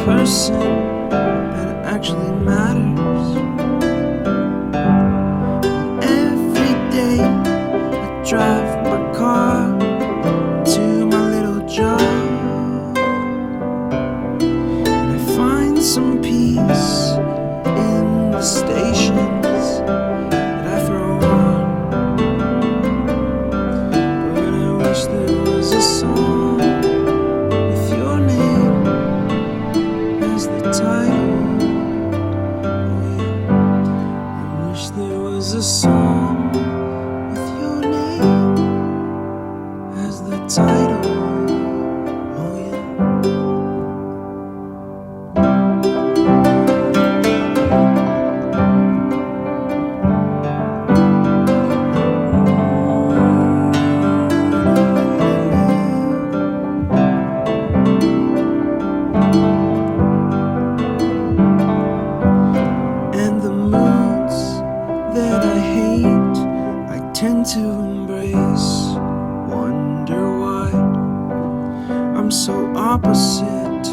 Person that actually matters. Every day I drive my car to my little job, and I find some peace in the stations that I throw on. But I wish there was a song with your name as the title. Oh yeah, I wish there was a song with your name as the title. Oh yeah. That I hate, I tend to embrace. Wonder why I'm so opposite,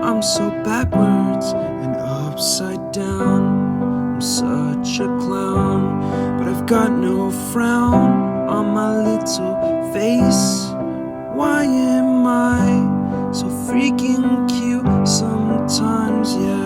I'm so backwards and upside down. I'm such a clown, but I've got no frown on my little face. Why am I so freaking cute sometimes? Yeah,